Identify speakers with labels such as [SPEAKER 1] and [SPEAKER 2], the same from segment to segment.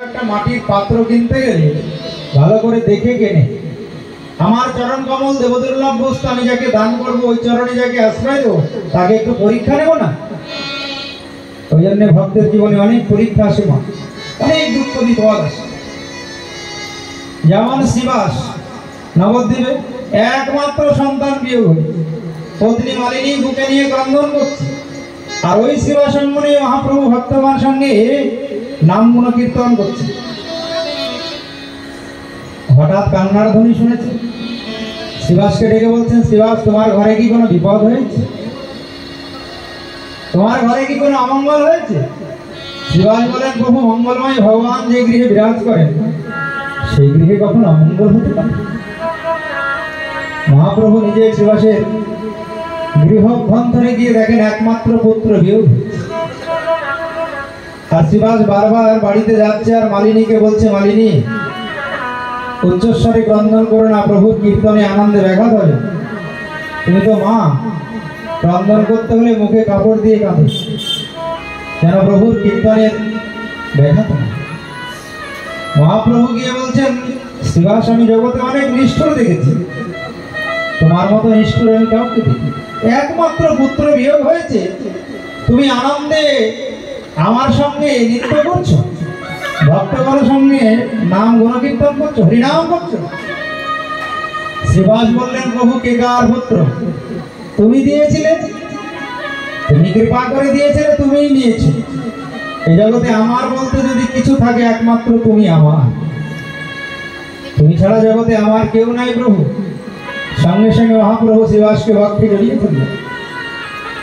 [SPEAKER 1] একটা মাটির পাত্র কিনতে গেলে ভালো করে দেখে কেনে। আমার চরণ কমল দেবদুর্লভ বস্তু, আমি যাকে দান করবো, ওই চরণে যাকে আশ্রয় দেবো, তাকে একটু পরীক্ষা নেব না? ওই জন্য ভক্তের জীবনে অনেক পরীক্ষা আসে, মা, অনেক দুঃখ বিপদ আসে। যেমন শ্রীবাস নবদ্বীপে একমাত্র সন্তান বিয়োগ হয়ে পত্নী মালিনী বুকে নিয়ে ক্রন্দন করছে, আর ওই শ্রীবাস অঙ্গনে মহাপ্রভু ভক্তগণ সঙ্গে নাম গুণ কীর্তন করছে। হঠাৎ কান্নার ধ্বনি শুনেছে, শ্রীবাসকে ডেকে বলছেন, শ্রীবাস, তোমার ঘরে কি কোনো বিপদ হয়েছে? তোমার ঘরে কি কোনো অমঙ্গল হয়েছে? শ্রীবাস বলেন, প্রভু, মঙ্গলময় ভগবান যে গৃহে বিরাজ করেন সেই গৃহে কখনো অমঙ্গল হতে পারে? মহাপ্রভু নিজে শ্রীবাসের গৃহভ্যন্তরে গিয়ে দেখেন একমাত্র পুত্র বিয়োগ। আর শ্রীবাস বারবার বাড়িতে যাচ্ছে আর মালিনীকে বলছে, মালিনী, উচ্চস্বরে ক্রন্দন করো না, প্রভুর কীর্তনে আনন্দে ব্যাঘাত হবে। তুমি তো মা, ক্রন্দন করতে হলে মুখে কাপড় দিয়ে কাঁদো, যেন প্রভুর কীর্তনের ব্যাঘাত হয়। মহাপ্রভু গিয়ে বলছেন, শ্রীবাস, আমি জগতে অনেক নিষ্ঠুর দেখেছি, তোমার মতো নিষ্ঠুর আমি কাউকে দেখি। একমাত্র পুত্র বিয়োগ হয়েছে, তুমি আনন্দে আমার সঙ্গে নৃত্য করছো, ভক্তগণের সঙ্গে নাম গুণকীর্তন করছো, হরিনাম করছো। শ্রীবাস বললেন, প্রভু, কে কার পুত্র? তুমি দিয়েছিলে, তুমি কৃপা করে দিয়েছিলে, তুমিই নিয়েছো। এই জগতে আমার বলতে যদি কিছু থাকে, একমাত্র তুমি আমার। তুমি ছাড়া জগতে আমার কেউ নাই প্রভু। সঙ্গে সঙ্গে মহাপ্রভু শ্রীবাসকে ভক্তি জড়িয়ে ফেললেন,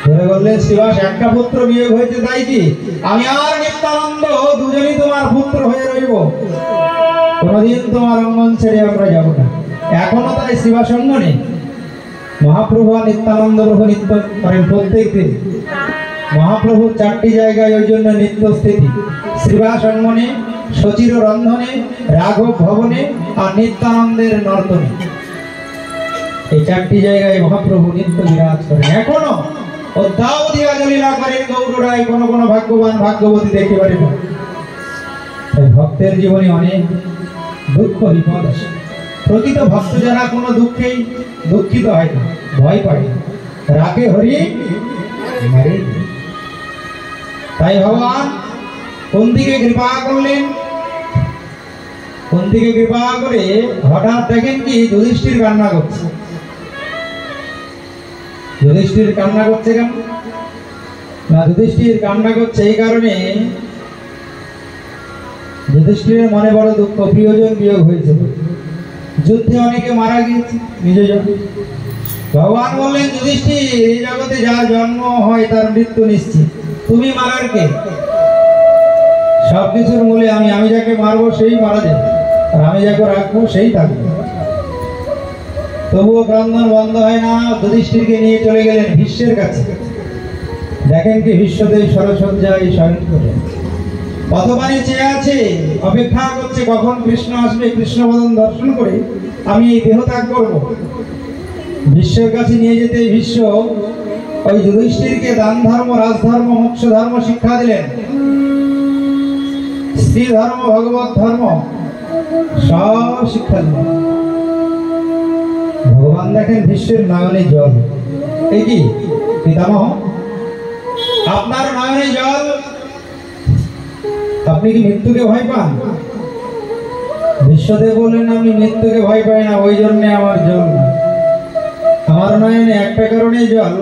[SPEAKER 1] ধরে বললেন, শ্রীবাস, একটা পুত্র বিয়োগ হয়েছে, তাই কি আমি আর নিত্যানন্দ দুজনই তোমার পুত্র হয়ে রইব? কোনদিন তোমার অঙ্গন ছেড়ে আমরা যাব না। এখনো তাই শ্রীবাস অঙ্গনে মহাপ্রভু আর নিত্যানন্দ প্রভু নিত্য করেন প্রত্যেক দিন। মহাপ্রভুর 4টি জায়গায় ওই জন্য নিত্য স্থিতি, শ্রীবাস অঙ্গনে, সচির রন্ধনে, রাঘব ভবনে আর নিত্যানন্দের নর্তনে। এই 4টি জায়গায় মহাপ্রভু নিত্য বিরাজ করেন। এখনো অদ্যাবধি লীলা করেন গৌড়ায়, কোন কোন ভাগ্যবান ভাগ্যবতী দেখতে পারে না। ভক্তের জীবনে অনেক দুঃখ বিপদ আসে। প্রকৃত ভক্ত যারা কোনো দুঃখেই দুঃখিত হয় না, ভয় পায় না, রাখে হরি মারে। তাই ভগবান কুন্তিকে কৃপা করলেন। কুন্তিকে কৃপা করে হঠাৎ দেখেন কি যুধিষ্ঠির কান্না করছে। যুধিষ্ঠির কান্না করছে কেন? না, যুধিষ্ঠির কান্না করছে এই কারণে, যুধিষ্ঠিরের মনে বড় দুঃখ, প্রিয়জন বিয়োগ হয়েছে, যুদ্ধে অনেকে মারা গিয়েছে নিজজন। ভগবান বললেন, যুধিষ্ঠির, এই জগতে যার জন্ম হয় তার মৃত্যু নিশ্চিত, তুমি মারার কে? সবকিছুর মূলে আমি, আমি যাকে মারবো সেই মারা যাবে, আর আমি যাকে রাখবো সেই থাকবে। তবুও ক্রন্দন বন্ধ হয় না। যুধিষ্ঠিরকে নিয়ে চলে গেলেন ভীষ্মের কাছে। দেখেন কি ভীষ্মদেব সরসজ্জায় শয়ন করে পথবাণী চেয়ে আছে, অপেক্ষা করছে কখন কৃষ্ণ আসবে, কৃষ্ণবদন দর্শন করে আমি এই দেহ ত্যাগ করবো। ভীষ্মের কাছে নিয়ে যেতে ভীষ্ম ওই যুধিষ্ঠিরকে দান ধর্ম, রাজধর্ম, মোক্ষ ধর্ম শিক্ষা দিলেন। স্ত্রী ধর্ম, ভগবত ধর্ম সব শিক্ষা দিলেন। ভগবান দেখেন ভীষ্মের নয়নে জল। এই কি পিতামহ, আপনার নয়নে জল, আপনি কি মৃত্যুকে ভয় পান? বিশ্বদেব বললেন, আমি মৃত্যুকে ভয় পাই না, ওই জন্য আমার জল না। আমার নয়নে একটা কারণে জল,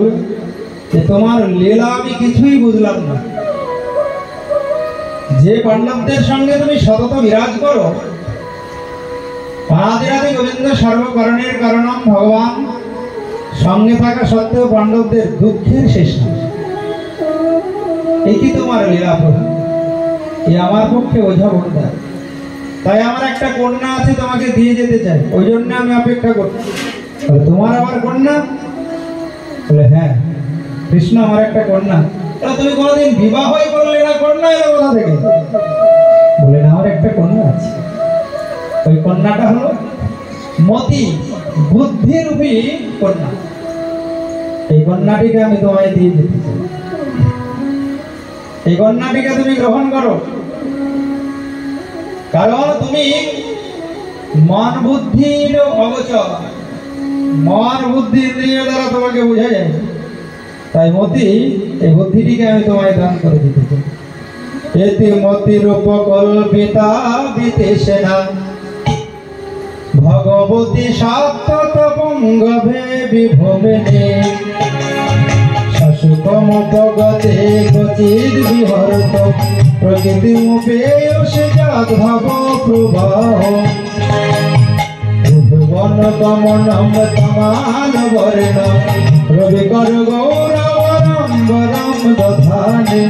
[SPEAKER 1] যে তোমার লীলা আমি কিছুই বুঝলাম না। যে পাণ্ডবদের সঙ্গে তুমি সতত বিরাজ করো, অনাদিরাদি গোবিন্দ সর্বকারণের কারণম ভগবান, সঙ্গে থাকা সত্ত্বেও পাণ্ডবদের দুঃখের শেষ নেই। এই কি তোমার লীলা প্রভু? এই আমার পক্ষে ওঝা বলতে। তাই আমার একটা কন্যা আছে, তোমাকে দিয়ে যেতে চাই, ওই জন্য আমি অপেক্ষা করছি। তোমার আবার কন্যা? বলে, হ্যাঁ কৃষ্ণ, আমার একটা কন্যা। তুমি কোনোদিন বিবাহই করলে না, কন্যা এলো কোথা থেকে? বলে, না, আমার একটা কন্যা আছে। ওই কন্যাটা হলো মতি, বুদ্ধিরূপী কন্যা। এই কন্যাটিকে আমি তোমায় দিয়ে যেতে চাই। এই কন্যাটিকে তুমি গ্রহণ করো। কারণ তুমি মন বুদ্ধির অগোচর, মন বুদ্ধি ইন্দ্রিয় দ্বারা তোমাকে বোঝা যায়। তাই মতি, এই বুদ্ধিটিকে আমি তোমায় দান করে দিতে চাই। এতে মতির উপকল্পিতা বিতেশেনা ভগবতী সাত্তত পঙ্গভে বিভবেনে শাশুকমপগতে ক্বচিদ বিহরত প্রকৃতিমুপেয়সে যাদ্ভব প্রবাহ ভুবন গমনম তমান বর্ণ রবিকর গৌরবরম বরম দধানে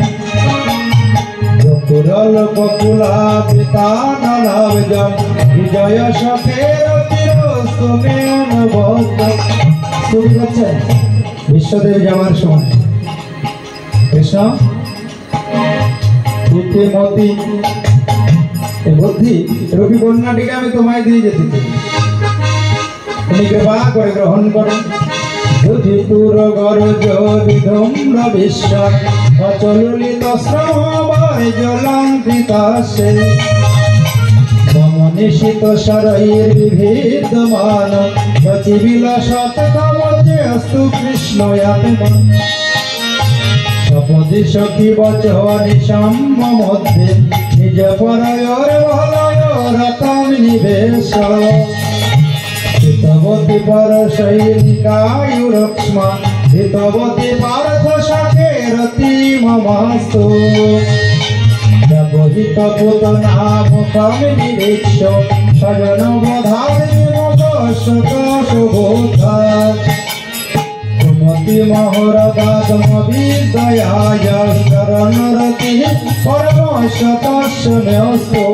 [SPEAKER 1] কুরল বকুলা পিতানলাভজম বিজয় সফের চিরস্তমেন ভক্ত। শুরু করছেন বিশ্বদেব যাওয়ার সময় কৃষ্ণ মতি বুদ্ধি রবি কন্যাটিকে আমি তোমায় দিয়ে যেতে চাই, তুমি কৃপা করে গ্রহণ করো। যদি তুর গরজ বিধম্র বিশ্ব অচলিত শ্রমবায় জলঙ্কিতাসে মমনিশিত শরৈর বিভেদমান বচিবিলাসত কামচে অস্তু কৃষ্ণয়াত্মা সপদি সখী বচনি সাম্য মধ্যে নিজ পরয়র ভলয় রতম নিবেশ হিতবতী পর সৈনিকায়ুরক্ষ্মা হিতবতী পার্থ সখে রতি মমাস্তু ব্যবহিত পুতনা মুখম নিরীক্ষ স্বজন বধারি মগশত সুবোধা কুমতি মহরগাদম বিদয়ায় শরণরতি পরমশতস্য ন্যস্তো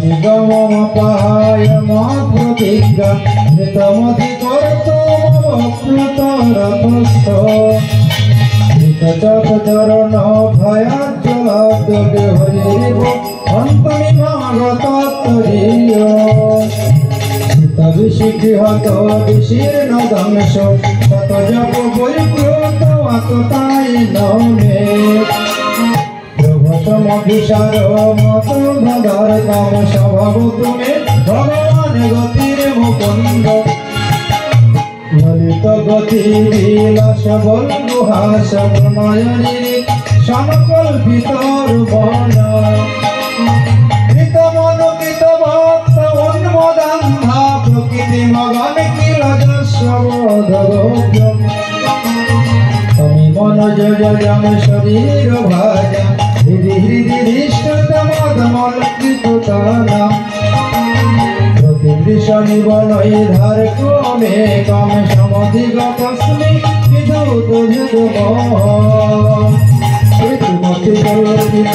[SPEAKER 1] নিগমপায় মহাপ্রতিজ্ঞা হৃতমতি করতো মমপ্লুত রথস্থ হৃতচত চরণ ভয়াজ্জলাদ্যোগে হরিব অন্তমিমাগতত্তরীয় হিতবিশিগৃহত বিশীর্ণ দংশ শত জপ পরিপ্লুত আততাই নমে সমভিসার মত ভগর কাম স্বভাব তুমি ভগবান গতির মুকুন্দ ললিত গতি বিলাস বল গুহাস প্রণয়নী সমকল্পিত বন কৃত মন কৃত ভক্ত উন্মদান্ধা প্রকৃতি মগন কিল যশোধ তুমি মন জম শরীর ভাজা হৃদি হৃদি ধৃষ্টতমদমলকৃতনা প্রতিদৃশ নিবনৈ ধার ক্রমে কম সমধিগতস্মি বিধূত ধৃতমহ ঋতুমতি কল্পিত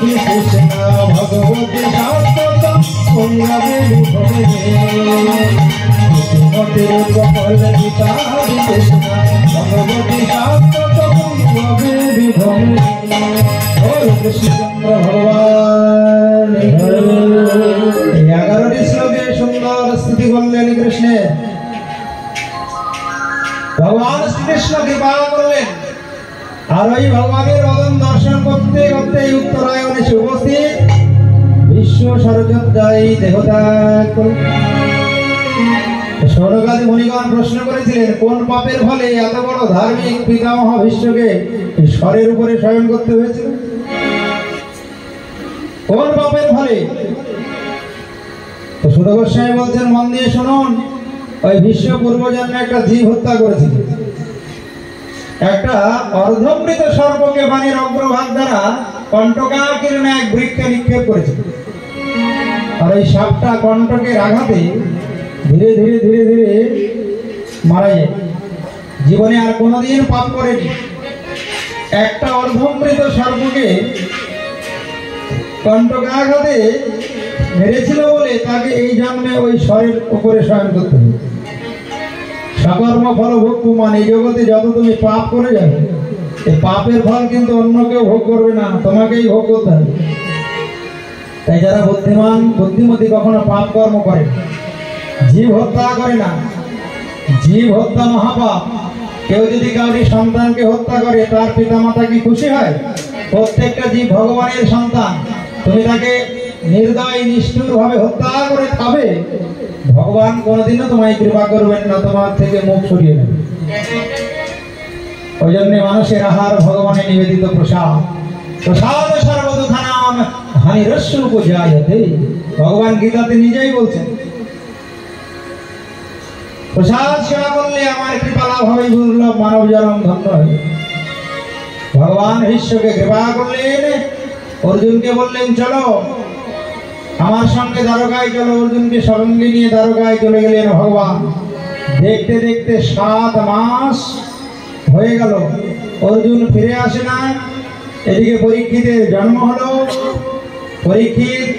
[SPEAKER 1] বিশেষণা ভগবতী শাশ্বত পুণ্যবে বিভবে ঋতুমতি রূপকল্পিতা বিশেষণা ভগবতী শাশ্বত পুণ্যবে বিভবে কৃষ্ণচন্দ্র ভগবান 11টি শ্লোকে সুন্দর স্তুতি করলেন কৃষ্ণের। ভগবান শ্রীকৃষ্ণ কৃপা করলেন, আর ওই ভগবানের বদন দর্শন করতে করতে উত্তরায়ণে উপস্থিত বিশ্ব সরযোদ্ধাই দেহত্যাগ করলেন। সৌনকাদি মুনিগণ প্রশ্ন করেছিলেন, কোন পাপের ফলে এত বড় ধার্মিক পিতামহ বিশ্বকে স্বরের উপরে শয়ন করতে হয়েছিল? কোন পাপের ফলে? তো সুধা গোস্বামী বলছেন, মন দিয়ে শুনুন। ওই বিশ্ব পূর্বজন্মে একটা জীব হত্যা করেছিল, একটা অর্ধমৃত সর্পকে পানির অগ্রভাগ দ্বারা কণ্টকাকীর্ণ এক বৃক্ষে নিক্ষেপ করেছিল। আর এই সাপটা কণ্টকের আঘাতে ধীরে ধীরে ধীরে ধীরে মারা যায়। জীবনে আর কোনোদিন পাপ করেনি। একটা অর্ধমৃত সর্পকে কণ্টকাঘাতে মেরেছিল বলে তাকে এই জন্মে ওই স্বরের উপরে শয়ন করতে হবে। সকর্ম ফল ভোগ প্রমাণ। এই জগতে যত তুমি পাপ করে যাবে, এই পাপের ফল কিন্তু অন্য কেউ ভোগ করবে না, তোমাকেই ভোগ করতে হবে। তাই যারা বুদ্ধিমান বুদ্ধিমতী কখনো পাপ কর্ম করে, জীব হত্যা করে না। জীব হত্যা মহাপাপ। কেউ যদি কাউরি সন্তানকে হত্যা করে, তার পিতামাতা কি খুশি হয়? প্রত্যেকটা জীব ভগবানের সন্তান। তুমি তাকে নির্দয় নিষ্ঠুর ভাবে হত্যা করে খাবে, ভগবান কোনোদিনও তোমায় কৃপা করবেন না, তোমার থেকে মুখ সরিয়ে নেবে। ওই জন্য মানুষের আহার ভগবানের নিবেদিত প্রসাদ। প্রসাদ সর্বদুখানাম হানিরস্য উপজায়তে, ভগবান গীতাতে নিজেই বলছেন প্রসাদ সেবা করলে আমার কৃপা লাভ হবে, দুর্লভ মানব জন্ম ধন্য হবে। ভগবান বিশ্বকে কৃপা করলেন, অর্জুনকে বললেন চলো আমার সঙ্গে দ্বারকায় চলো। অর্জুনকে সঙ্গে নিয়ে দ্বারকায় চলে গেলেন ভগবান। দেখতে দেখতে 7 মাস হয়ে গেল, অর্জুন ফিরে আসে না। এদিকে পরীক্ষিতের জন্ম হলো, পরীক্ষিত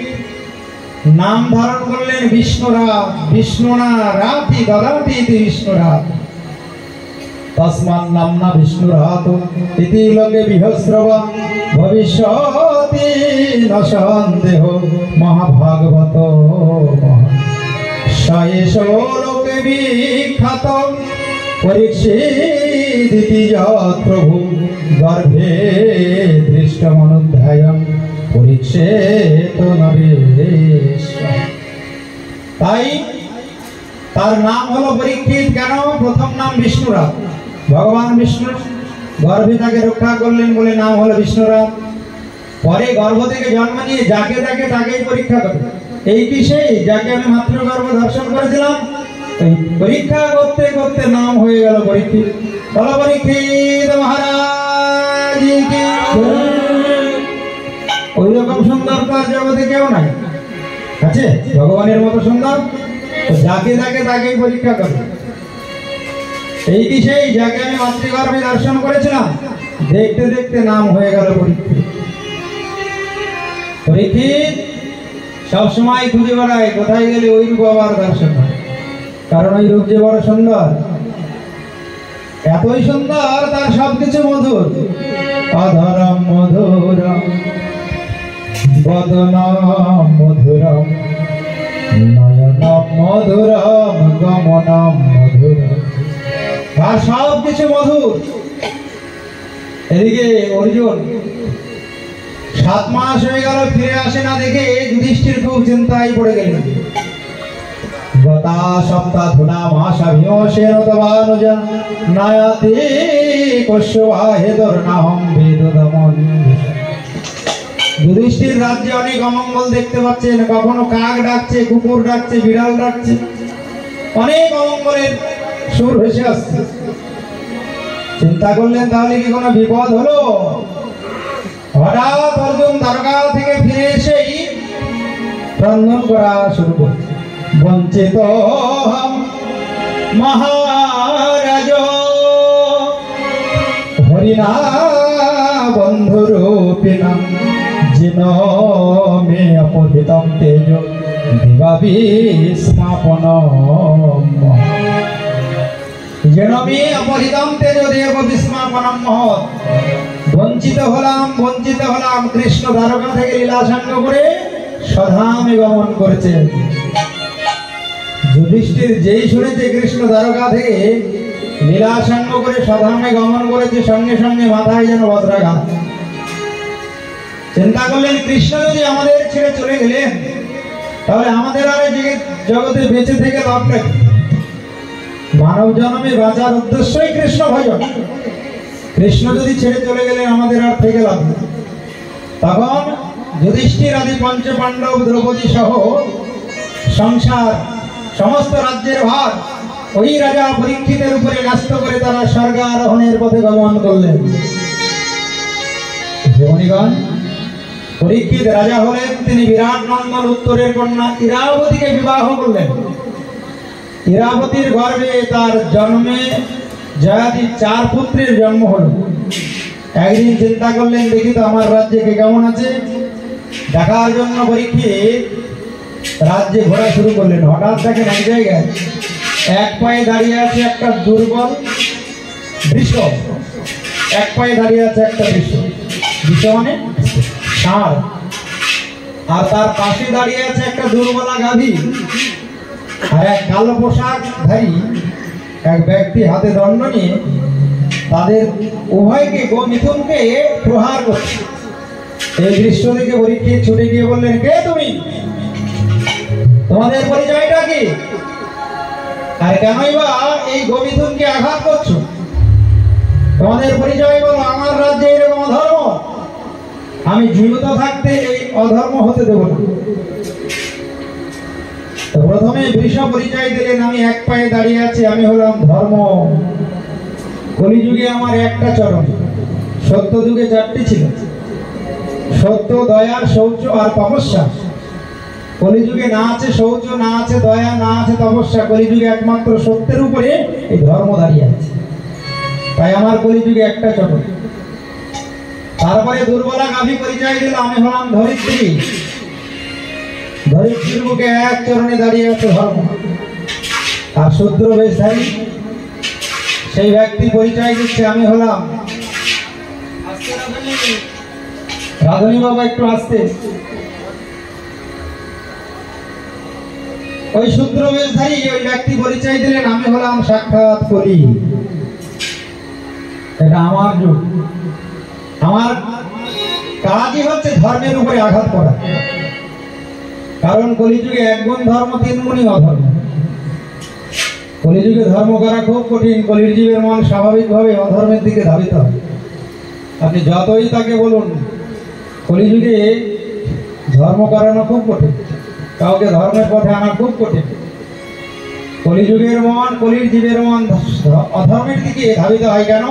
[SPEAKER 1] নাম ধারণ করলেন বিষ্ণুরাত। বিষ্ণুনা রাতি দদাতি বিষ্ণুরাত, তস্মাৎ নাম্না বিষ্ণুরাত ইতি লোকে বিহস্রব ভবিষ্যতি ন সন্দেহ মহাভাগবত সয়েষ লোকে বিখ্যাত পরীক্ষিদিতি যৎ প্রভু গর্ভে দৃষ্টমনুধ্যায়ং পরীক্ষেত নরেশ। তাই তার নাম হলো পরীক্ষিত। কেন? প্রথম নাম বিষ্ণুরাত, ভগবান বিষ্ণু গর্ভে তাকে রক্ষা করলেন বলে নাম হলো বিষ্ণুরাত। পরে গর্ভ থেকে জন্ম নিয়ে যাকে তাকে তাকেই পরীক্ষা করে। এই কি সেই যাকে আমি মাতৃ গর্ভ দর্শন করেছিলাম? এই পরীক্ষা করতে করতে নাম হয়ে গেল পরীক্ষিত। বলো পরীক্ষিত মহারাজ কি। ওই রকম সুন্দর তো আর জগতে কেউ নাই, আছে ভগবানের মতো সুন্দর? যাকে তাকে তাকেই পরীক্ষা করে। এই কি সেই যাকে আমি মাতৃগর্ভে দর্শন করেছিলাম? দেখতে দেখতে নাম হয়ে গেল পরীক্ষিত। পরীক্ষিত সবসময় খুঁজে বেড়ায় কোথায় গেলে ওই রূপ আবার দর্শন হয়, কারণ ওই রূপ যে বড় সুন্দর, এতই সুন্দর তার সবকিছু মধুর। অধরম মধুরম বদনম মধুরম নয়নম মধুরম গমনম মধুরম, আর সব কিছু মধুর। এদিকে অর্জুন 7 মাস হয়ে গেল ফিরে আসে না দেখে যুধিষ্ঠির খুব চিন্তায় পড়ে গেলেন। গতা সপ্তাধুনা মাসাভিমোষেন তবানুজা নায়াতি কশ্যবাহেদর নাহম বেদদমন। যুধিষ্ঠির রাজ্যে অনেক অমঙ্গল দেখতে পাচ্ছেন, কখনো কাক ডাকছে, কুকুর ডাকছে, বিড়াল ডাকছে, অনেক অমঙ্গলের সুর ভেসে আসছে। চিন্তা করলেন তাহলে কি কোনো বিপদ হলো? হঠাৎ অর্জুন দ্বারকা থেকে ফিরে এসেই ক্রন্দন করা শুরু করছে। বঞ্চিত মহারাজ হরিণা বন্ধুরূপিণা জিন মে অপহৃতম তেজ দিবাবিস্মাপনম। যেন মে অপহৃতম তেজ দেব বিস্মাপনম মহৎ। বঞ্চিত হলাম। কৃষ্ণ দ্বারকা থেকে লীলাসাঙ্গ করে স্বধামে গমন করেছে। যুধিষ্ঠির যেই শুনেছে কৃষ্ণ দ্বারকা থেকে লীলাসাঙ্গ করে স্বধামে গমন করেছে, সঙ্গে সঙ্গে মাথায় যেন বজ্রাঘাত। চিন্তা করলেন কৃষ্ণ যদি আমাদের ছেড়ে চলে গেলেন তাহলে আমাদের আর জগতে বেঁচে থেকে লাভ নেই। মানব জন্মে বাঁচার উদ্দেশ্যই কৃষ্ণ ভজন। কৃষ্ণ যদি ছেড়ে চলে গেলেন আমাদের আর থেকে লাভ নেই। তখন যুধিষ্ঠির আদি পঞ্চপাণ্ডব দ্রৌপদী সহ সংসার সমস্ত রাজ্যের ভার ওই রাজা পরীক্ষিতের উপরে ন্যস্ত করে তারা স্বর্গারোহণের পথে গমন করলেন। জীবনীগণ, পরীক্ষিত রাজা হলেন, তিনি বিরাট নন্দন উত্তরের কন্যা ইরাবতীকে বিবাহ করলেন। ইরাবতীর গর্ভে তার জন্মে জয়াতি 4 পুত্রের জন্ম হলো। একদিন চিন্তা করলেন দেখি তো আমার রাজ্যে কে কেমন আছে, দেখার জন্য পরীক্ষিত রাজ্যে ঘোরা শুরু করলেন। হঠাৎ দেখেন এক জায়গায় এক পায়ে দাঁড়িয়ে আছে একটা দুর্বল বৃষ, এক পায়ে দাঁড়িয়ে আছে একটা বৃষ মানে ষাঁড়, আর তার পাশে দাঁড়িয়ে আছে একটা দুর্বলা গাভী, আর এক কালো পোশাকধারী এক ব্যক্তি হাতে দণ্ড নিয়ে তাদের উভয়কে মিথুনকে প্রহার করছে। এই দৃশ্য দেখে পরীক্ষিত ছুটে গিয়ে বললেন, কে তুমি? তোমাদের পরিচয়টা কি? আর কেনই বা এই গোমিথুনকে আঘাত করছো? তোমাদের পরিচয় বলো। আমার রাজ্যে এরকম অধর্ম, আমি জীবিত থাকতে এই অধর্ম হতে দেব না। প্রথমে বৃষ পরিচয় দিলেন, আমি এক পায়ে দাঁড়িয়ে আছি, আমি হলাম ধর্ম। কলিযুগে আমার একটা চরণ, সত্য যুগে চারটি ছিল, সত্য, দয়া, শৌচ আর তপস্যা। কলিযুগে না আছে শৌচ, না আছে দয়া, না আছে তপস্যা। কলিযুগে একমাত্র সত্যের উপরে এই ধর্ম দাঁড়িয়ে আছে, তাই আমার কলিযুগে একটা চরণ। তারপরে দুর্বলা গাভী পরিচয় দিল, আমি হলাম ধরিত্রী। ধরিত্রীর বুকে এক চরণে দাঁড়িয়ে আছে ধর্ম। আর শূদ্র বেশধারী সেই ব্যক্তি পরিচয় দিচ্ছে, আমি হলাম রাধুনী বাবা। একটু আসতে। ওই শূদ্র বেশধারী ওই ব্যক্তি পরিচয় দিলেন, আমি হলাম সাক্ষাৎ কলি। এটা আমার যুগ, আমার কাজই হচ্ছে ধর্মের উপরে আঘাত করা। কারণ কলিযুগে এক গুণ ধর্ম, তিন গুণই অধর্ম। কলিযুগে ধর্ম করা খুব কঠিন। কলির জীবের মন স্বাভাবিকভাবে অধর্মের দিকে ধাবিত হয়। আপনি যতই তাকে বলুন, কলিযুগে ধর্ম করানো খুব কঠিন, কাউকে ধর্মের পথে আনা খুব কঠিন। কলিযুগের মন, কলির জীবের মন অধর্মের দিকে ধাবিত হয়। কেন?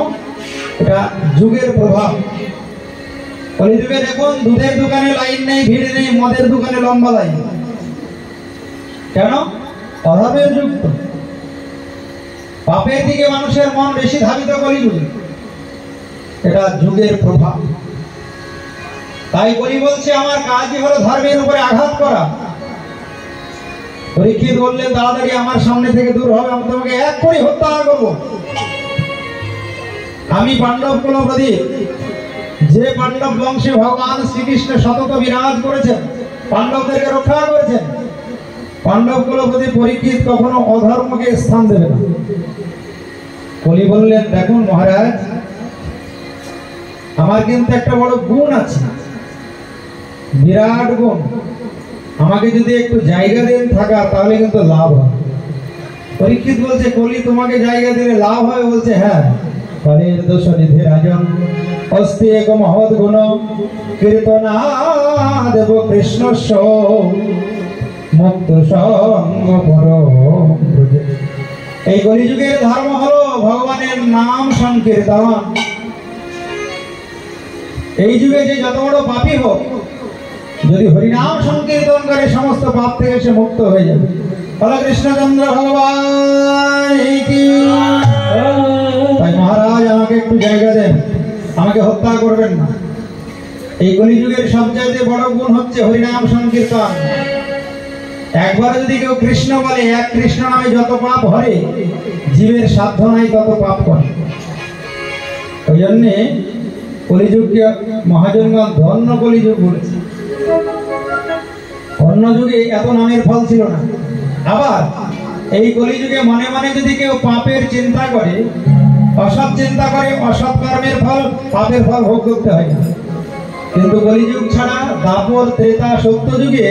[SPEAKER 1] এটা যুগের প্রভাব। কলিযুগে দেখুন, দুধের দোকানে লাইন নেই, ভিড় নেই, মদের দোকানে লম্বা লাইন। কেন? অধর্মের যুগ তো। পাপের দিকে মানুষের মন বেশি ধাবিত কলিযুগে, এটা যুগের প্রভাব। তাই কলি বলছে, আমার কাজই হলো ধর্মের উপরে আঘাত করা। পরীক্ষিত বললেন, তাড়াতাড়ি আমার সামনে থেকে দূর হবে, আমি তোমাকে এক করে হত্যা করব। আমি পাণ্ডব কুলপ্রদীপ, যে পাণ্ডব বংশে ভগবান শ্রীকৃষ্ণ সতত বিরাজ করেছেন, পাণ্ডবদেরকে রক্ষা করেছেন। পাণ্ডব কুলপতি পরীক্ষিত কখনো অধর্মকে স্থান দেবে না। কলি বললেন, দেখুন মহারাজ, আমার কিন্তু একটা বড় গুণ আছে, বিরাট গুণ। আমাকে যদি একটু জায়গা দেন থাকা, তাহলে কিন্তু লাভ হয়। পরীক্ষিত বলছে, কলি তোমাকে জায়গা দিলে লাভ হয়? বলছে, হ্যাঁ। ফলের দোষ নিধে রাজন অস্তি এক মহৎ গুণ, কীর্তনা দেব কৃষ্ণ মুক্ত সঙ্গ পরম। এই কলিযুগের ধর্ম হলো ভগবানের নাম সংকীর্তন। এই যুগে যে যত বড় পাপী হোক, যদি হরিনাম সংকীর্তন করে, সমস্ত পাপ থেকে সে মুক্ত হয়ে যাবে। বলো কৃষ্ণচন্দ্র ভগবান কি। তাই মহারাজ, আমাকে একটু জায়গা দেন, আমাকে হত্যা করবেন না। এই কলিযুগের সবচেয়ে বড় গুণ হচ্ছে হরিনাম সংকীর্তন। একবার যদি কেউ কৃষ্ণ বলে, এক কৃষ্ণ নামে যত পাপ হরে, জীবের সাধ্য নাই তত পাপ করে। ওই জন্যে কলিযুগকে মহাজনগণ ধন্য কলিযুগ বলেছে। অন্য যুগে এত নামের ফল ছিল না। আবার এই কলিযুগে মনে মনে যদি কেউ পাপের চিন্তা করে, অসৎ চিন্তা করে, অসৎ কর্মের ফল, পাপের ফল ভোগ করতে হয় না। কিন্তু কলিযুগ ছাড়া দাপর, ত্রেতা, সত্য যুগে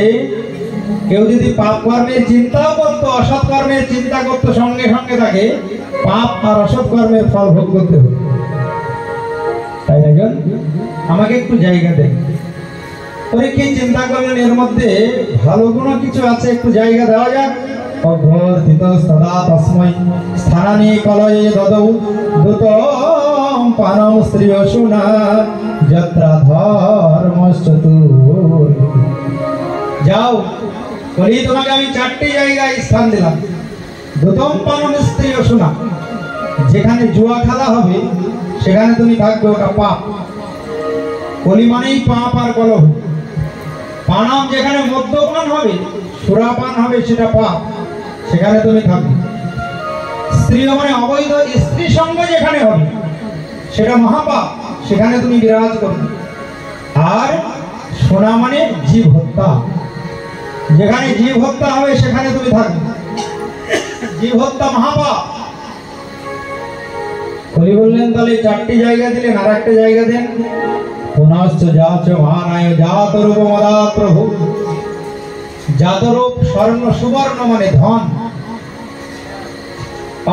[SPEAKER 1] কেউ যদি পাপ কর্মের চিন্তাও করত, অসৎ কর্মের চিন্তা করত, সঙ্গে সঙ্গে তাকে পাপ আর অসৎ কর্মের ফল ভোগ করতে হবে। তাই একজন আমাকে একটু জায়গা দেন। পরীক্ষিত চিন্তা করলেন, এর মধ্যে ভালো গুণ কিছু আছে, একটু জায়গা দেওয়া যাক। অভ্যর্থিত সদা তস্মৈ স্থানানি কলয়ে দদৌ দূতম পানম স্ত্রিয় শুনা যত্রা ধর্মশ্চতুর। যাও বলি, তোমাকে আমি চারটি জায়গায় স্থান দিলাম। দূতম পানম স্ত্রিয় শুনা, যেখানে জুয়া খেলা হবে সেখানে তুমি থাকবে, ওটা পাপ। কলি মানেই পাপ আর কলহ। পানাম, যেখানে মদ্যপান হবে, সুরাপান হবে, সেটা পাপ, সেখানে তুমি থাকবে। স্ত্রী মানে অবৈধ স্ত্রী সঙ্গ যেখানে হবে, সেটা মহাপাপ, সেখানে তুমি বিরাজ করবে। আর সোনা মানে জীব হত্যা, যেখানে জীব হত্যা হবে সেখানে তুমি থাকবে। জীব হত্যা মহাপাপ। কলি বললেন, তাহলে চারটি জায়গা দিলেন, আর একটা জায়গা দেন। পুনশ্চ যাচ মহানায় জাতরূপ মদা প্রভু। জাতরূপ স্বর্ণ সুবর্ণ মানে ধন,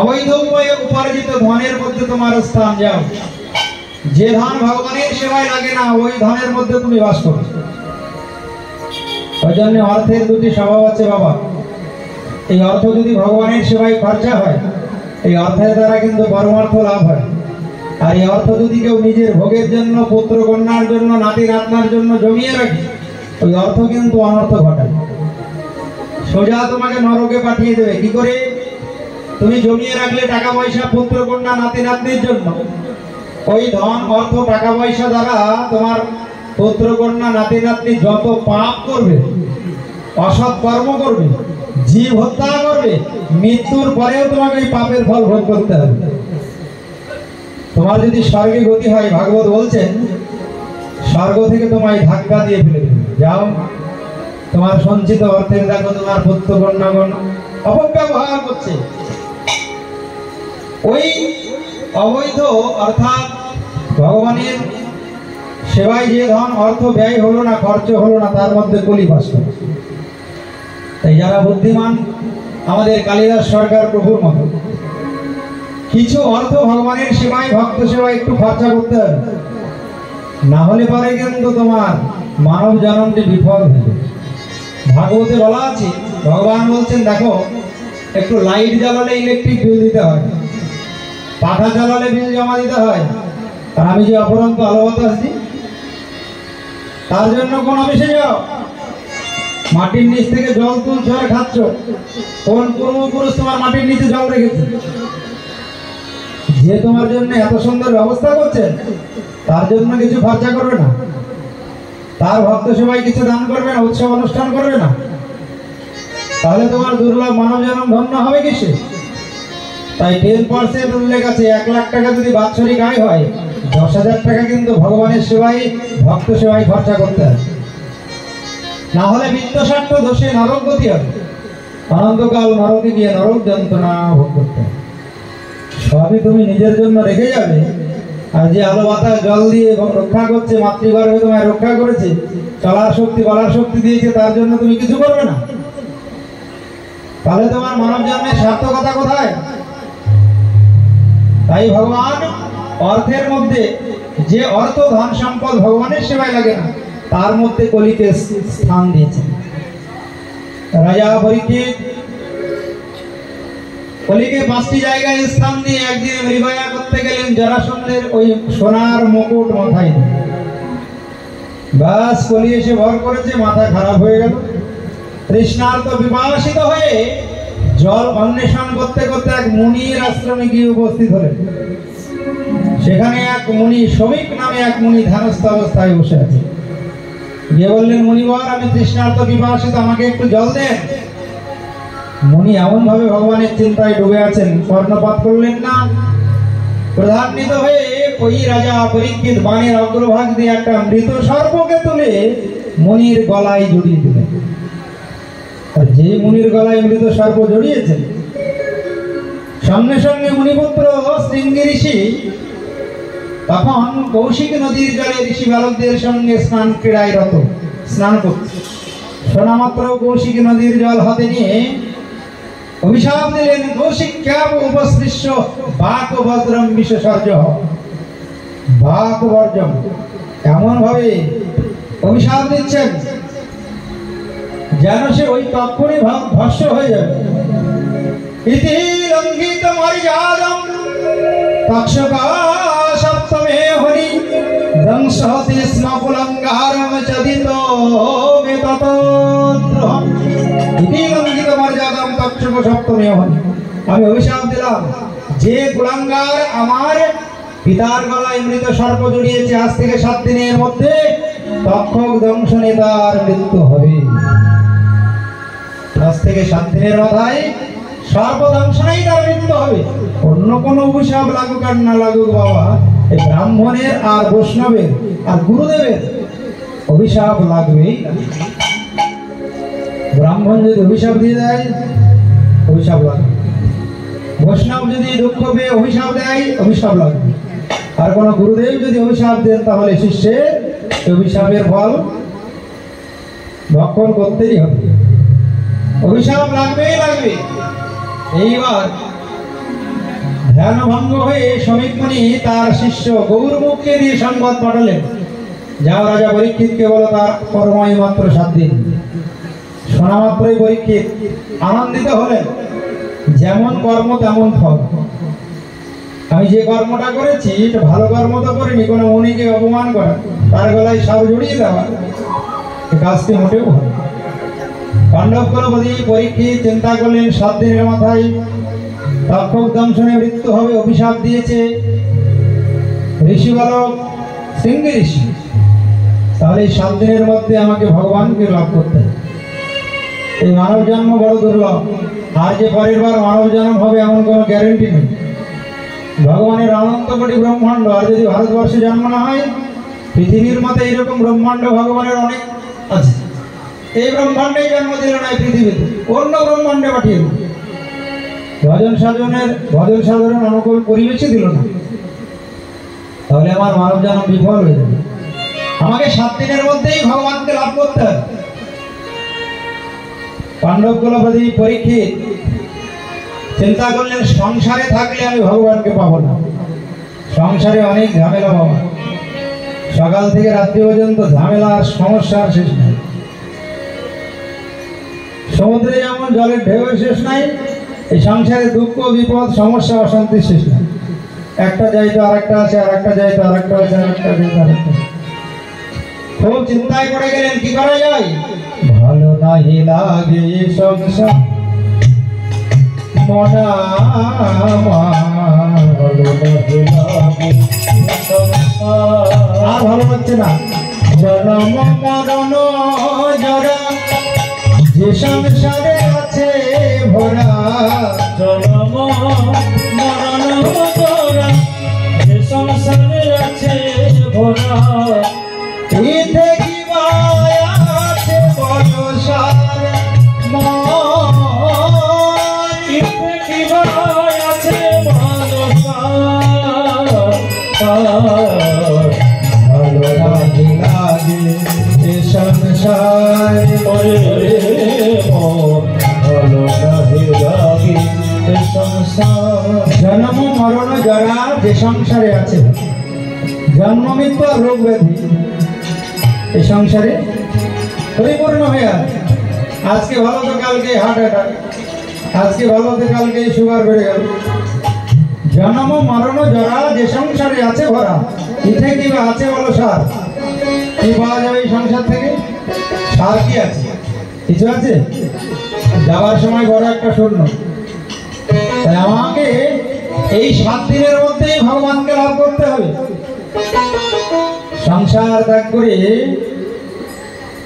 [SPEAKER 1] অবৈধ উপায়ে উপার্জিত ধনের মধ্যে তোমার স্থান যাও। যে ধন ভগবানের সেবায় লাগে না ওই ধনের মধ্যে তুমি বাস করো। ওই জন্য অর্থের দুটি স্বভাব আছে বাবা। এই অর্থ যদি ভগবানের সেবায় খরচা হয়, এই অর্থের দ্বারা কিন্তু পরমার্থ লাভ হয়। আর এই অর্থ যদি কেউ নিজের ভোগের জন্য, পুত্র কন্যার জন্য, নাতি নাতনার জন্য জমিয়ে রাখে, ওই অর্থ কিন্তু অনর্থ ঘটায়, সোজা তোমাকে নরকে পাঠিয়ে দেবে। কি করে? তুমি জমিয়ে রাখলে টাকা পয়সা পুত্র কন্যা নাতি নাতনির জন্য, ওই ধন অর্থ টাকা পয়সা দ্বারা তোমার পুত্র কন্যা নাতি নাতনি যত পাপ করবে, অসৎ কর্ম করবে, জীব হত্যা করবে, মৃত্যুর পরেও তোমাকে এই পাপের ফল ভোগ করতে হবে। তোমার যদি স্বর্গে গতি হয়, ভাগবত বলছেন স্বর্গ থেকে তোমায় ধাক্কা দিয়ে ফেলে দেবে। যাও, তোমার সঞ্চিত অর্থের দেখো তোমার পুত্র কন্যাগণ অপব্যবহার করছে। ওই অবৈধ অর্থাৎ ভগবানের সেবায় যে ধন অর্থ ব্যয় হলো না, খরচ হলো না, তার মধ্যে কলি বাস করে। তাই যারা বুদ্ধিমান, আমাদের কালিদাস সরকার প্রভুর মতো কিছু অর্থ ভগবানের সেবায়, ভক্ত সেবায় একটু খরচা করতে হবে, না হলে পরে কিন্তু তোমার মানব জন্মটি বিফল হবে। ভাগবতে বলা আছে, ভগবান বলছেন দেখো, একটু লাইট জ্বালালে ইলেকট্রিক বিল দিতে হয়, পাখা জ্বালালে বিল জমা দিতে হয়, আর আমি যে অপরন্ত আলো বাতাস দিই তার জন্য কোন অফিসে যাও? মাটির নিচ থেকে জল তুলছ আর খাচ্ছ। কোন পূর্বপুরুষ তোমার মাটির নিচে জল রেখেছে? যে তোমার জন্য এত সুন্দর ব্যবস্থা করছেন, তার জন্য কিছু খরচা করবে না? তার ভক্ত সেবায় কিছু দান করবে না? উৎসব অনুষ্ঠান করবে না? তাহলে তোমার দুর্লভ মানব জন্ম ধন্য হবে কিসে? তাই 10% উল্লেখ আছে। 1 লাখ টাকা যদি বাৎসরিক আয় হয়, 10,000 টাকা কিন্তু ভগবানের সেবায়, ভক্ত সেবায় খরচা করতে হবে, না হলে বিত্তস্বার্থ দোষে নরক গতি হবে। অনন্তকাল নরকে গিয়ে নরক যন্ত্রণা ভোগ করতে হবে। সবই তুমি নিজের জন্য রেখে যাবে, আর যে আলো বাতাস জল দিয়ে রক্ষা করছে, মাতৃগর্ভে তোমায় রক্ষা করেছে, চলার শক্তি বলার শক্তি দিয়েছে, তার জন্য তুমি কিছু করবে না? তাহলে তোমার মানব জন্মের সার্থকতা কোথায়? তাই ভগবান অর্থের মধ্যে, যে অর্থ ধন সম্পদ ভগবানের সেবায় লাগে না, তার মধ্যে কলিকে স্থান দিয়েছেন। রাজা পরীক্ষিত কলিকে 5টি জায়গায় স্থান দিয়ে একদিন মৃগয়া করতে গেলেন। জরাসন্ধের ওই সোনার মুকুট মাথায় নিয়ে বাস কলি এসে ভর করেছে, মাথা খারাপ হয়ে গেল। তৃষ্ণার্ত বিভাসিত হয়ে জল অন্বেষণ করতে করতে এক মুনির আশ্রমে গিয়ে উপস্থিত হলেন। সেখানে এক মুনি, শ্রমিক নামে এক মুনি ধ্যানস্থ অবস্থায় বসে আছে। গিয়ে বললেন, মুনিবর, আমি তৃষ্ণার্ত বিভাসিত, আমাকে একটু জল দেন। মুনি এমন ভাবে ভগবানের চিন্তায় ডুবে আছেন, কর্ণপাত করলেন না। প্রধান্বিত হয়ে ওই রাজা পরীক্ষিত বাণের অগ্রভাগ দিয়ে একটা মৃত সর্পকে তুলে মুনির গলায় জড়িয়ে দিলেন। আর যে মুনির গলায় মৃত সর্প জড়িয়েছেন, সঙ্গে সঙ্গে মুনিপুত্র শৃঙ্গি ঋষি তখন কৌশিক নদীর জলে ঋষি বালকদের সঙ্গে স্নান ক্রীড়ায় রত, স্নান করছে। শোনা মাত্র কৌশিক নদীর জল হাতে নিয়ে অভিশাপ দিলেন, কৌশিক্যাব উপসৃশ্য বাক বজ্রম বিশেষর্য, বাক বর্জম, এমন ভাবে অভিশাপ দিচ্ছেন যেন সে ওই তক্ষণই ভস্য হয়ে যাবে। ইতি লঙ্ঘিত মর্যাদম তক্ষকা সপ্তমে হরি দংশতি স্ম পুলঙ্গারম চদিত মে ততদ্রোহম। ইতি লঙ্ঘিত মর্যাদম তক্ষক সপ্তমে হরি, আমি অভিশাপ দিলাম, যে কুলাঙ্গার আমার পিতার গলায় মৃত সর্প জড়িয়েছে, আজ থেকে 7 দিনের মধ্যে তক্ষক দংশনে তার মৃত্যু হবে। 10 থেকে 7 দিনের মাথায় সর্প দংশনেই তার মৃত্যু হবে। অন্য কোনো অভিশাপ লাগুক আর না লাগুক বাবা, এই ব্রাহ্মণের আর বৈষ্ণবের আর গুরুদেবের অভিশাপ লাগবেই। ব্রাহ্মণ যদি অভিশাপ দিয়ে দেয়, অভিশাপ লাগবে। বৈষ্ণব যদি দুঃখ পেয়ে অভিশাপ দেয়, অভিশাপ লাগবে। আর কোন গুরুদেব যদি অভিশাপ দেন, তাহলে শিষ্যের অভিশাপের ফল ভক্ষণ করতেই হবে, অভিশাপ লাগবেই লাগবে। এইবার ধ্যান ভঙ্গ হয়ে শ্রমিক মুনি তার শিষ্য গৌরমুখকে দিয়ে সংবাদ পাঠালেন, যাও রাজা পরীক্ষিতকে বলো তার কর্মই মাত্র 7 দিন। শোনা মাত্রই পরীক্ষিত আনন্দিত হলেন, যেমন কর্ম তেমন ফল। আমি যে কর্মটা করেছি এটা ভালো কর্ম তো করিনি, কোনো মুনিকে অপমান করা, তার গলায় সাপ জড়িয়ে দেওয়া, এই কাজটি মোটেও ভালো। পাণ্ডব কুলপতি পরীক্ষিত চিন্তা করলেন 7 দিনের মাথায় তক্ষক দংশনে মৃত্যু হবে, অভিশাপ দিয়েছে ঋষি বালক সিংহ ঋষি, তাহলে এই 7 দিনের মধ্যে আমাকে ভগবানকে লাভ করতে হবে। এই মানব জন্ম বড় দুর্লভ, আর যে পরের বার মানব জন্ম হবে এমন কোনো গ্যারেন্টি নেই। ভগবানের অনন্ত কোটি ব্রহ্মাণ্ড, আর যদি ভারতবর্ষে জন্ম না হয়, পৃথিবীর মতো এইরকম ব্রহ্মাণ্ড ভগবানের অনেক আছে। এই ব্রহ্মাণ্ডে জন্ম দিল না পৃথিবীতে, অন্য ব্রহ্মাণ্ডে পাঠিয়ে দিল। ভজন সাধনের অনুকূল পরিবেশই দিল না, তাহলে আমার মানব জন্ম বিফল হয়ে যাবে। আমাকে 7 দিনের মধ্যেই ভগবানকে লাভ করতে হবে। পাণ্ডব কুলপতি পরীক্ষিত চিন্তা করলেন, সংসারে থাকলে আমি ভগবানকে পাবো না, সংসারে অনেক ঝামেলা পাবো, সকাল থেকে রাত্রি পর্যন্ত ঝামেলার সমস্যার শেষ নাই। সমুদ্রে যেমন জলের ঢেউয়ের শেষ নাই, এই সংসারে দুঃখ বিপদ সমস্যা অশান্তির শেষ নাই। একটা যাইতো আরেকটা আছে, আরেকটা যাইতো আরেকটা আছে, আরেকটা যাইতো আরেকটা। খুব চিন্তায় পড়ে গেলেন, কি করা যায়? ভালো নাহি লাগে সংসার মনা, ভালো নাহি লাগে সংসার, আর ভালো লাগছে না। জন্ম মরণ জরা যে সংসারে আছে ভরা,
[SPEAKER 2] জন্ম মরণ জরা যে সংসারে আছে ভরা,
[SPEAKER 1] ইতে কিবা আছে বনসার মন,
[SPEAKER 2] ইতে কিবা আছে বনসার,
[SPEAKER 1] ভালো নাহি লাগে এ সংসার,
[SPEAKER 2] ভালো নাহি লাগে এ সংসার।
[SPEAKER 1] জন্ম মরণ জরা যে সংসারে আছে, জন্ম মৃত্যু আর রোগ ব্যাধি এই সংসারে পরিপূর্ণ হয়ে আছে। আজকে ভালো তো কালকে হার্ট অ্যাটাক, আজকে ভালো তো কালকে সুগার বেড়ে গেল। জন্ম মরণ জরা যে সংসারে আছে ভরা, ইথে কি বা আছে বলো সার? কি পাওয়া যাবে এই সংসার থেকে? সার কি আছে? কিছু আছে? যাওয়ার সময় বড় একটা শূন্য। তাই আমাকে এই 7 দিনের মধ্যেই ভগবানকে লাভ করতে হবে। সংসার ত্যাগ করে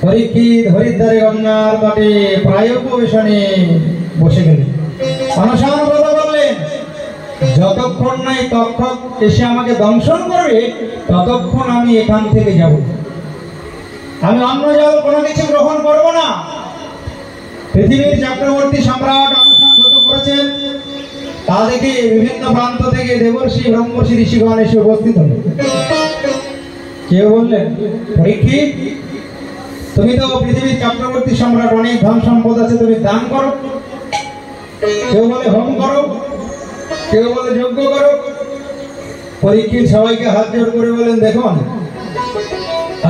[SPEAKER 1] পরীক্ষিত হরিদ্বারে গঙ্গার তটে প্রায় উপবেশনে বসে গেলেন, অনশন ব্রত করলেন। যতক্ষণ নাই তক্ষক এসে আমাকে দংশন করবে ততক্ষণ আমি এখান থেকে যাব, আমি অন্ন জল কোনো কিছু গ্রহণ করব না। পৃথিবীর চক্রবর্তী সম্রাট অনশন ব্রত করেছেন, তা দেখে বিভিন্ন প্রান্ত থেকে দেবর্ষি ব্রহ্মর্ষি ঋষিগণ এসে উপস্থিত হলেন। কেউ বললেন, পরীক্ষিত তুমি তো পৃথিবীর চক্রবর্তী সম্রাট, অনেক ধন সম্পদ আছে, তুমি দান করো। কেউ বলে হোম করো, কেউ বলে যজ্ঞ করো। পরীক্ষিত সবাইকে হাত জোড় করে বলেন, দেখুন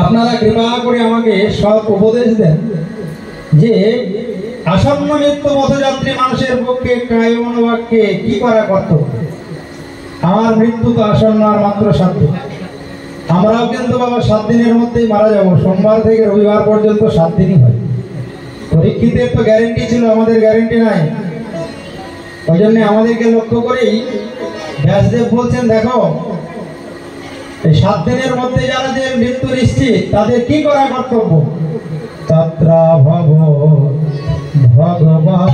[SPEAKER 1] আপনারা কৃপা করে আমাকে সৎ উপদেশ দেন যে আসন্ন মৃত্যু পথযাত্রী মানুষের পক্ষে কায় মনোবাক্যে কি করা কর্তব্য। আমার মৃত্যু তো আসন্ন, আর মাত্র 7 দিন। আমরাও কিন্তু বাবা 7 দিনের মধ্যেই মারা যাব, সোমবার থেকে রবিবার পর্যন্ত 7 দিনই হয়। পরীক্ষিতের তো গ্যারেন্টি ছিল, আমাদের গ্যারেন্টি নাই। ওই জন্য আমাদেরকে লক্ষ্য করেই ব্যাসদেব বলছেন, দেখো এই 7 দিনের মধ্যে যারা যে মৃত্যু নিশ্চিত তাদের কি করা কর্তব্য। তত্রা ভব ভগবান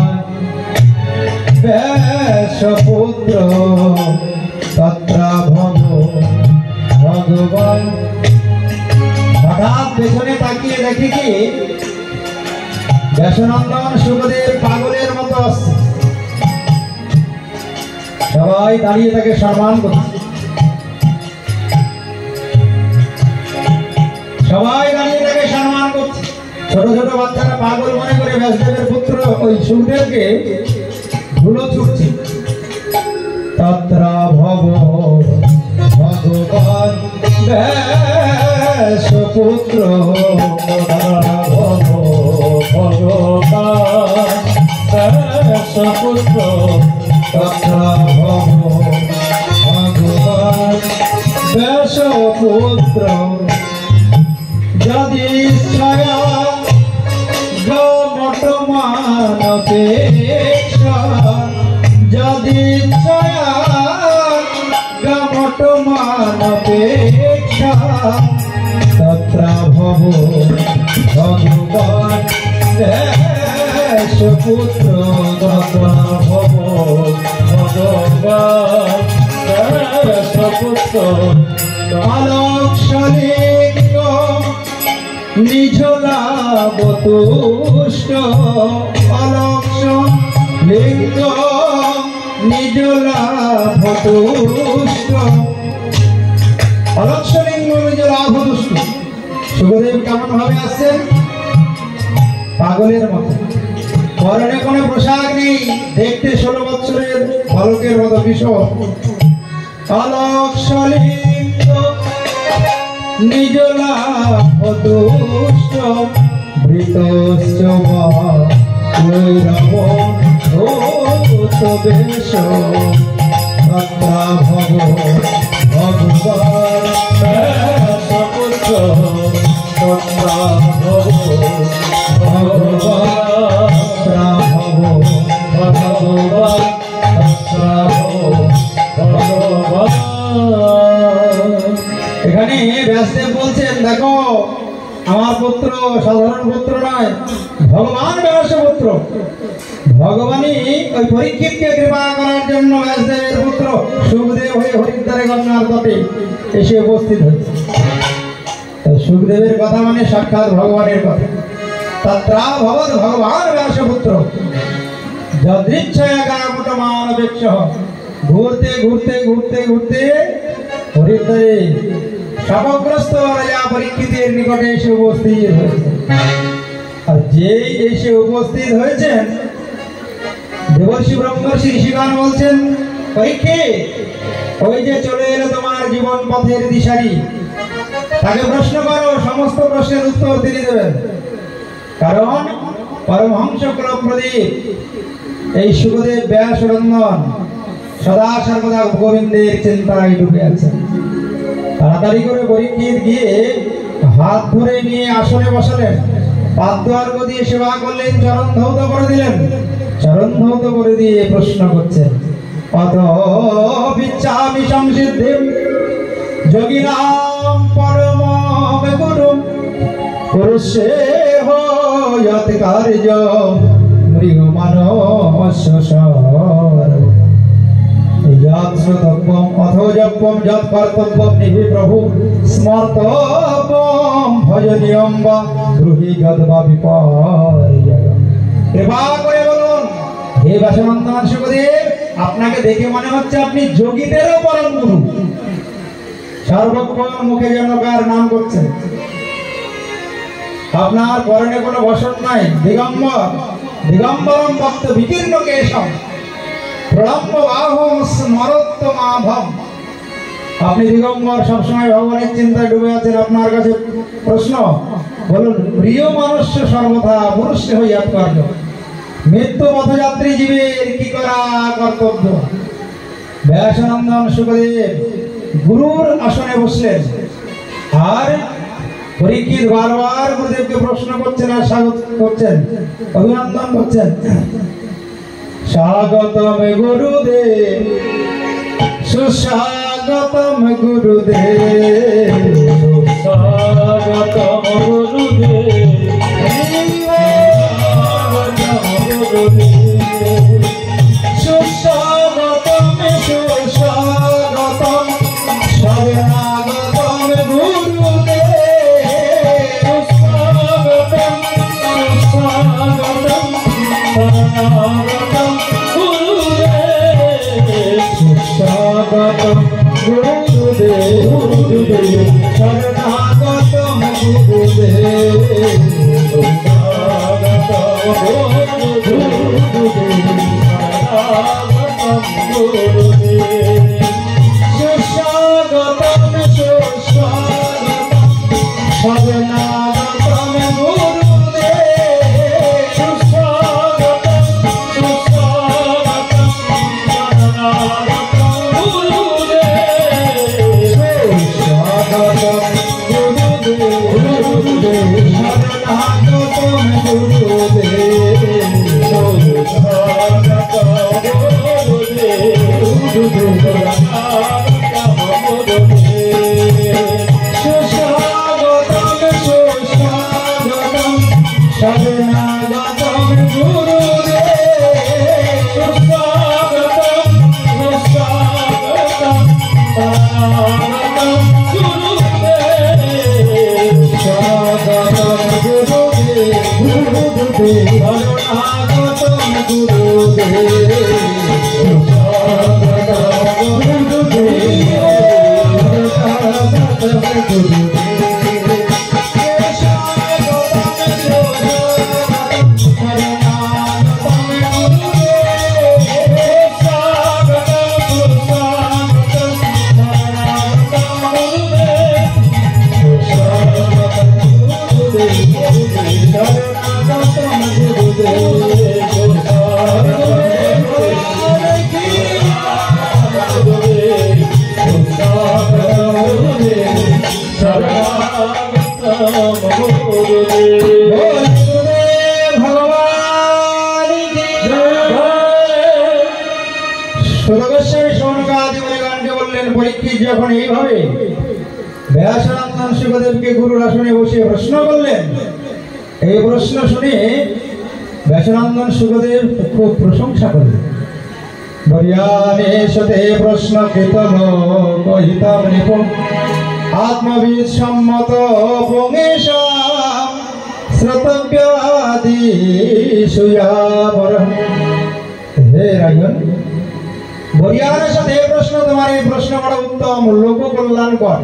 [SPEAKER 1] ব্যাসপুত্র, তত্রা ভব ভগবান। হঠাৎ পেছনে তাকিয়ে দেখি কি ব্যাসনন্দন সুখদেব পাগলের মতো আসছে। সবাই দাঁড়িয়ে তাকে সম্মান করছে। সবাই দাঁড়িয়ে তাকে সম্মান করছে। ছোট ছোট বাচ্চারা পাগল মনে করে ব্যাসদেবের পুত্র ওই সুখদেবকে ধুলো ছুটছে। তত্রা ভব ভগবান ব্যাসপুত্র
[SPEAKER 2] ভগবান ব্যাসপুত্র
[SPEAKER 1] তত্রা ভব ভগবান ব্যাসপুত্র যদি ছায়া গমটমানপেক্ষা যদি ছায়া গমটমানপেক্ষা তত্রা ভব ভগবান ব্যাসপুত্র
[SPEAKER 2] তত্রা ভব ভগবান ব্যাসপুত্র
[SPEAKER 1] আলোকশালিঙ্গ নিজ লাভ তুষ্ট আলোকশালিঙ্গ নিজ লাভ তুষ্ট আলোকশালিঙ্গ নিজ লাভ তুষ্ট। সুখদেব কেমন ভাবে আসছেন? পাগলের মতো, পরনে কোনো পোশাক নেই, দেখতে 16 বছরের বালকের মতো বিষয়। আলোকশালিঙ্গ নিজ লাভ তুষ্ট ভৃতশ্চ বেশ তত্রা ভব ভগবান
[SPEAKER 2] ব্যাসপুত্র তত্রা ভব ভগবান ভগবান তত্রা ভগবান।
[SPEAKER 1] এখানে ব্যাসদেব বলছেন, দেখো আমার পুত্র সাধারণ পুত্র নয়, ভগবান ব্যাসপুত্র। ভগবানই ওই পরীক্ষিতকে কৃপা করার জন্য ব্যাসদেবের পুত্র সুখদেব হয়ে হরিদ্বারে গঙ্গার তটে এসে উপস্থিত হয়েছে। সুখদেবের কথা মানে সাক্ষাৎ ভগবানের কথা। তত্রা ভবৎ ভগবান ব্যাসপুত্র যদৃচ্ছয়া গামটমানপেক্ষ। ঘুরতে ঘুরতে ঘুরতে ঘুরতে হরিদ্বারে শাপগ্রস্ত রাজা পরীক্ষিতের নিকটে এসে উপস্থিত হয়েছে। আর যেই এসে উপস্থিত হয়েছেন, দেবর্ষি ব্রহ্মর্ষি ঋষিগণ বলছেন, পরীক্ষিত ওই যে চলে এলো তোমার জীবন পথের দিশারি, তাকে প্রশ্ন করো, সমস্ত প্রশ্নের উত্তর তিনি দেবেন। কারণ পরমহংস প্রদীপ এই সুখদেব ব্যাসনন্দন সদা সর্বদা গোবিন্দের চিন্তায় ডুবে আছেন। তাড়াতাড়ি করে পরীক্ষিত গিয়ে হাত ধরে নিয়ে আসনে বসালেন, পাদ্য অর্ঘ্য দিয়ে সেবা করলেন, চরণ ধৌত করে দিলেন। চরণ ধৌত করে দিয়ে প্রশ্ন করছেন, অত বিচ্ছামি সংসিদ্ধিম যোগিনাম পরম গুরু পুরুষে হয়ত কার্য মৃগ মানস যৎ শ্রোতব্যম অথোজব্যম যৎ কর্তব্যম নিহি প্রভু স্মর্তব্যম ভজনীয়ম বা ব্রুহি যৎ বা বিপর্যয়ম। কৃপা করে বলুন, হে ব্যাসনন্দন সুখদেব, আপনাকে দেখে মনে হচ্ছে আপনি যোগীদেরও পরম গুরু। সর্বক্ষণ মুখে যেন কার নাম করছেন। আপনার পরনে কোনো বসত নাই, দিগম্বর দিগম্বরম ভক্ত বিকীর্ণ কেশম প্রলম্ব বাহুম স্মরোত্তমাভম। আপনি দিগম্বর, সবসময় ভগবানের চিন্তায় ডুবে আছেন। আপনার কাছে প্রশ্ন, বলুন, প্রিয় মানুষ সর্বথা পুরুষ হইয়া কর্য মৃত্যু পথযাত্রী জীবের কি করা কর্তব্য। ব্যাসনন্দন সুখদেব গুরুর আসনে বসলেন, আর পরীক্ষিত বারবার গুরুদেবকে প্রশ্ন করছেন আর স্বাগত করছেন, অভিনন্দন করছেন। স্বাগতম গুরুদেব, সুস্বাগতম গুরুদেব,
[SPEAKER 2] সুস্বাগতম গুরুদেব,
[SPEAKER 1] সুস্বাগতম সুস্বাগতম শরণাগতম গুরুদেব,
[SPEAKER 2] সুস্বাগতম সুস্বাগতম শরণাগতম গুরুদেব,
[SPEAKER 1] সুস্বাগতম গুরুদেব, শরণাগতম গুরুদেব। পরীক্ষিত যখন এইভাবে ব্যাসনন্দন সুখদেবকে গুরুর আসনে বসে প্রশ্ন করলেন, এই প্রশ্ন শুনে ব্যাসনন্দন সুখদেব খুব প্রশংসা করলেন। বরিয়ানেশতে প্রশ্ন কৃতম কহিতম নিপুণ আত্মবিদ সম্মত পঙ্গেশাম শ্রোতব্যাদি সুয়াবরম। হে রাজন, বরিয়ানের সাথে এই প্রশ্ন, তোমার এই প্রশ্ন বড় উত্তম, লোক কল্যাণকর।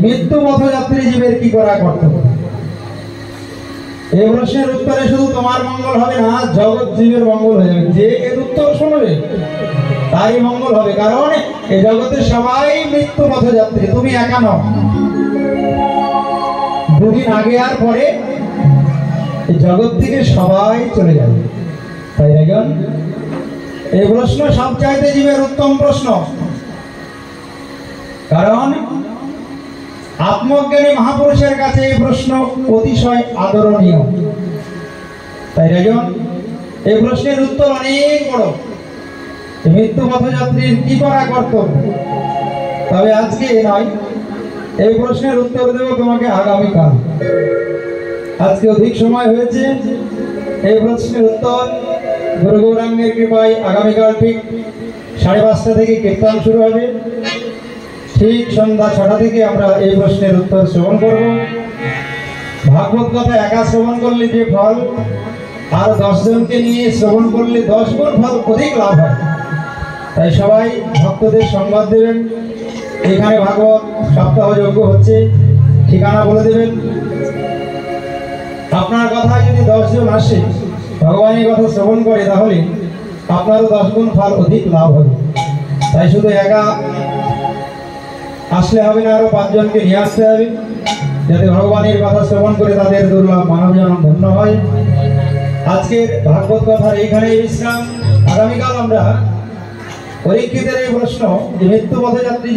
[SPEAKER 1] মৃত্যু পথযাত্রী জীবের কি করা কর্তব্য? এই প্রশ্নের উত্তরে শুধু তোমার মঙ্গল হবে না, জগৎ জীবের মঙ্গল হয়ে যাবে। যে এর উত্তর শুনবে তারই মঙ্গল হবে, কারণ এই জগতে সবাই মৃত্যু পথযাত্রী, তুমি একা নও। দুদিন আগে আর পরে এই জগৎ থেকে সবাই চলে যাবে। তাই এখন এই প্রশ্ন সবচাইতে জীবের উত্তম প্রশ্ন, কারণ আত্মজ্ঞানী মহাপুরুষের কাছে এই প্রশ্ন অতিশয় আদরণীয়। তাই এখন এই প্রশ্নের উত্তর অনেক বড়, মৃত্যু পথযাত্রীর কি করা কর্তব্য। তবে আজকে নয়, এই প্রশ্নের উত্তর দেব তোমাকে আগামীকাল। আজকে অধিক সময় হয়েছে, এই প্রশ্নের উত্তর গুরু গৌরাঙ্গের কৃপায় আগামীকাল ঠিক 5:30 থেকে কীর্তন শুরু হবে। ঠিক সন্ধ্যা 6টা থেকে আমরা এই প্রশ্নের উত্তর শ্রবণ করব। ভাগবত কথা একা শ্রবণ করলে যে ফল, আর 10 জনকে নিয়ে শ্রবণ করলে 10 গুণ ফল অধিক লাভ হয়। তাই সবাই ভক্তদের সংবাদ দেবেন, এখানে ভাগবত সপ্তাহ যজ্ঞ হচ্ছে, ঠিকানা বলে দেবেন। আপনার কথায় যদি 10 জন আসে, ভগবানের কথা শ্রবণ করে, তাহলে আপনারও 10 গুণ ফল অধিক লাভ হবে। তাই শুধু একা আসলে হবে না, আরো 5 জনকে নিয়ে আসতে হবে, যাতে ভগবানের কথা শ্রবণ করে তাদের দুর্লভ মানব জন্ম ধন্য হয়। আজকের ভাগবত কথার এইখানেই বিশ্রাম। আগামীকাল আমরা পরীক্ষিতের এই প্রশ্ন, যে মৃত্যু পথযাত্রী